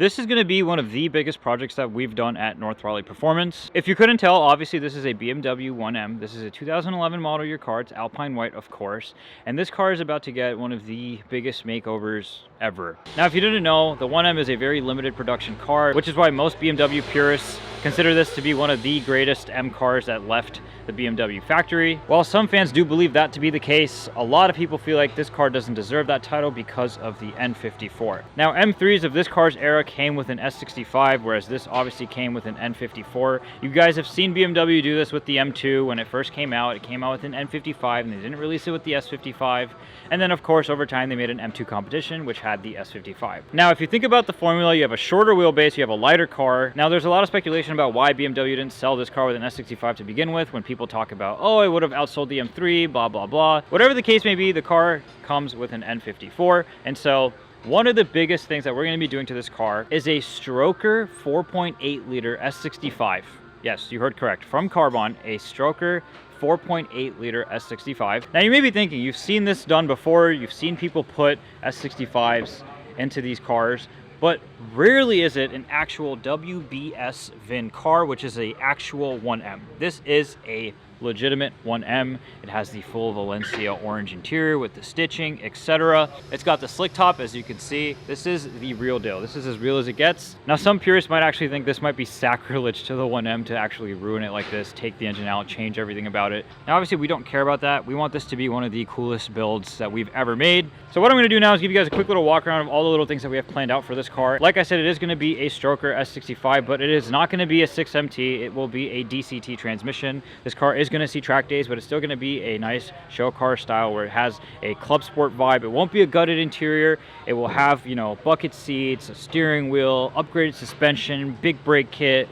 This is going to be one of the biggest projects that we've done at North Raleigh Performance. If you couldn't tell, obviously this is a BMW 1M. This is a 2011 model year car. It's Alpine White, of course. And this car is about to get one of the biggest makeovers ever. Now, if you didn't know, the 1M is a very limited production car, which is why most BMW purists consider this to be one of the greatest M cars that left the BMW factory. While some fans do believe that to be the case, a lot of people feel like this car doesn't deserve that title because of the N54. Now, M3s of this car's era came with an S65, whereas this obviously came with an N54. You guys have seen BMW do this with the M2 when it first came out. It came out with an N55 and they didn't release it with the S55. And then of course, over time, they made an M2 competition, which had the S55. Now, if you think about the formula, you have a shorter wheelbase, you have a lighter car. Now, there's a lot of speculation about why BMW didn't sell this car with an S65 to begin with, when people talk about, oh, it would have outsold the M3, blah, blah, blah. Whatever the case may be, the car comes with an N54. And so one of the biggest things that we're going to be doing to this car is a Stroker 4.8 liter S65. Yes, you heard correct. From Carbahn, a Stroker 4.8 liter S65. Now you may be thinking, you've seen this done before, you've seen people put S65s into these cars, but rarely is it an actual WBS VIN car, which is an actual 1M. This is a legitimate 1M. It has the full Valencia orange interior with the stitching, etc. It's got the slick top, as you can see. This is the real deal. This is as real as it gets. Now, some purists might actually think this might be sacrilege to the 1M to actually ruin it like this, take the engine out, change everything about it. Now, obviously, we don't care about that. We want this to be one of the coolest builds that we've ever made. So what I'm going to do now is give you guys a quick little walk around of all the little things that we have planned out for this car. Like I said, it is going to be a Stroker S65, but it is not going to be a 6MT. It will be a DCT transmission. This car is going to see track days, but it's still going to be a nice show car style where it has a club sport vibe. It won't be a gutted interior. It will have, you know, bucket seats, a steering wheel, upgraded suspension, big brake kit,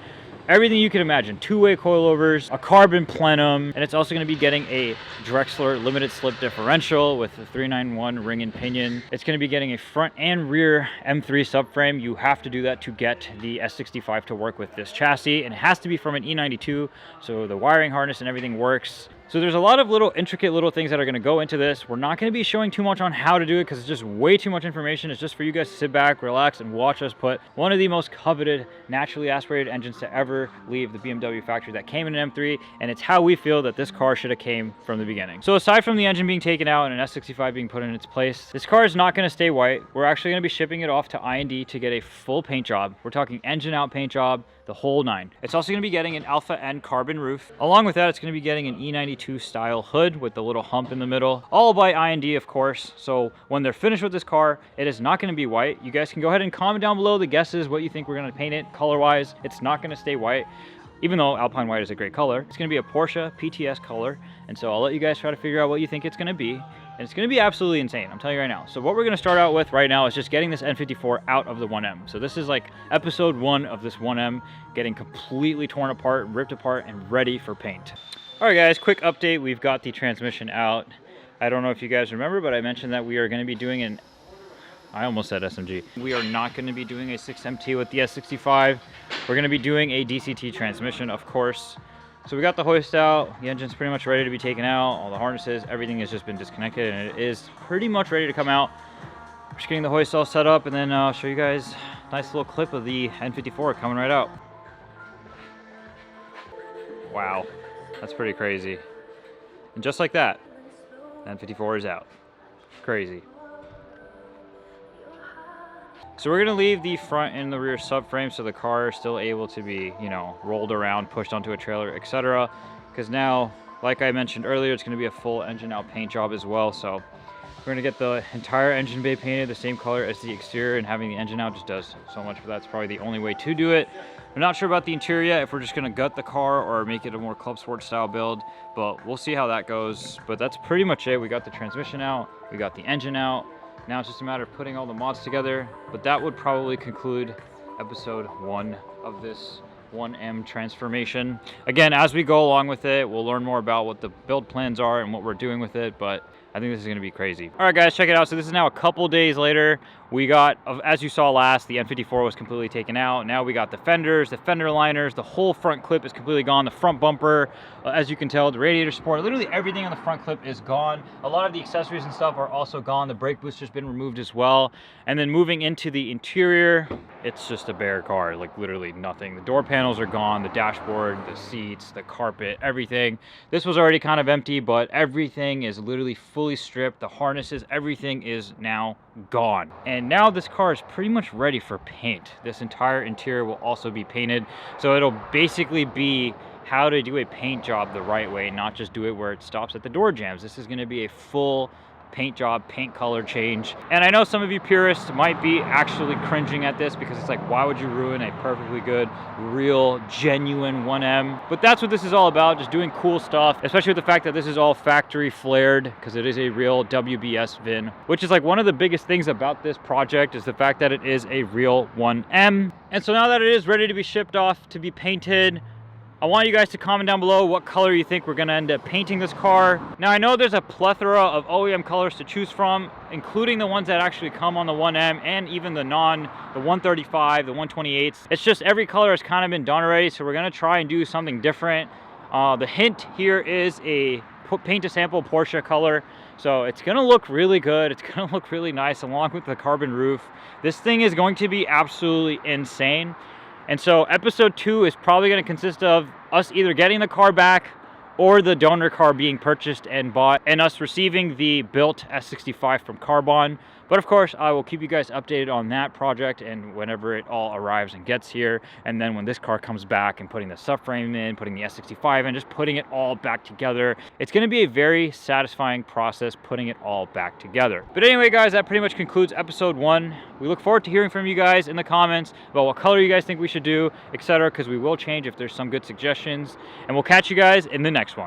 everything you can imagine. Two-way coilovers, a carbon plenum, and it's also going to be getting a Drexler limited slip differential with a 391 ring and pinion. It's going to be getting a front and rear M3 subframe. You have to do that to get the S65 to work with this chassis, and it has to be from an E92, so the wiring harness and everything works. So there's a lot of little intricate little things that are going to go into this. We're not going to be showing too much on how to do it because it's just way too much information. It's just for you guys to sit back, relax, and watch us put one of the most coveted naturally aspirated engines to ever leave the BMW factory that came in an M3, and it's how we feel that this car should have came from the beginning. So aside from the engine being taken out and an S65 being put in its place, this car is not going to stay white. We're actually going to be shipping it off to I&D to get a full paint job. We're talking engine out paint job, the whole nine. It's also going to be getting an Alpha N carbon roof. Along with that, it's going to be getting an E92 style hood with the little hump in the middle, all by I&D, of course. So when they're finished with this car, it is not going to be white. You guys can go ahead and comment down below the guesses, what you think we're going to paint it color wise. It's not going to stay white, even though Alpine White is a great color. It's going to be a Porsche PTS color, and so I'll let you guys try to figure out what you think it's going to be. And it's going to be absolutely insane, I'm telling you right now. So what we're going to start out with right now is just getting this N54 out of the 1M. So this is like episode 1 of this 1M, getting completely torn apart, ripped apart, and ready for paint. All right, guys, quick update. We've got the transmission out. I don't know if you guys remember, but I mentioned that we are going to be doing an, I almost said SMG. We are not going to be doing a 6MT with the S65. We're going to be doing a DCT transmission, of course. So we got the hoist out, the engine's pretty much ready to be taken out, all the harnesses, everything has just been disconnected, and it is pretty much ready to come out. We're just getting the hoist all set up, and then I'll show you guys a nice little clip of the N54 coming right out. Wow, that's pretty crazy. And just like that, the N54 is out. Crazy. So we're going to leave the front and the rear subframe so the car is still able to be, you know, rolled around, pushed onto a trailer, etc. Because now, like I mentioned earlier, it's going to be a full engine out paint job as well. So we're going to get the entire engine bay painted the same color as the exterior, and having the engine out just does so much for that. It's probably the only way to do it. I'm not sure about the interior yet, if we're just going to gut the car or make it a more club sport style build, but we'll see how that goes. But that's pretty much it. We got the transmission out, we got the engine out. Now it's just a matter of putting all the mods together, but that would probably conclude episode 1 of this 1M transformation. Again, as we go along with it, we'll learn more about what the build plans are and what we're doing with it, but I think this is going to be crazy. All right, guys, check it out. So this is now a couple days later. We got, as you saw last, the N54 was completely taken out. Now we got the fenders, the fender liners, the whole front clip is completely gone. The front bumper, as you can tell, the radiator support, literally everything on the front clip is gone. A lot of the accessories and stuff are also gone. The brake booster's been removed as well. And then moving into the interior, it's just a bare car, like literally nothing. The door panels are gone, the dashboard, the seats, the carpet, everything. This was already kind of empty, but everything is literally fully stripped. The harnesses, everything is now gone. And now this car is pretty much ready for paint. This entire interior will also be painted. So it'll basically be how to do a paint job the right way, not just do it where it stops at the door jambs. This is going to be a full paint job, paint color change. And I know some of you purists might be actually cringing at this because it's like, why would you ruin a perfectly good, real, genuine 1M? But that's what this is all about, just doing cool stuff, especially with the fact that this is all factory flared because it is a real WBS VIN, which is like one of the biggest things about this project is the fact that it is a real 1M. And so now that it is ready to be shipped off to be painted, I want you guys to comment down below what color you think we're going to end up painting this car. Now, I know there's a plethora of OEM colors to choose from, including the ones that actually come on the 1M and even the 135, the 128s. It's just every color has kind of been done already, so we're going to try and do something different. The hint here is a paint to sample Porsche color. So it's going to look really good. It's going to look really nice along with the carbon roof. This thing is going to be absolutely insane. And so episode 2 is probably going to consist of us either getting the car back or the donor car being purchased and bought and us receiving the built S65 from Carbahn. But of course, I will keep you guys updated on that project and whenever it all arrives and gets here. And then when this car comes back and putting the subframe in, putting the S65 in, just putting it all back together. It's going to be a very satisfying process putting it all back together. But anyway, guys, that pretty much concludes episode 1. We look forward to hearing from you guys in the comments about what color you guys think we should do, etc., because we will change if there's some good suggestions. And we'll catch you guys in the next one.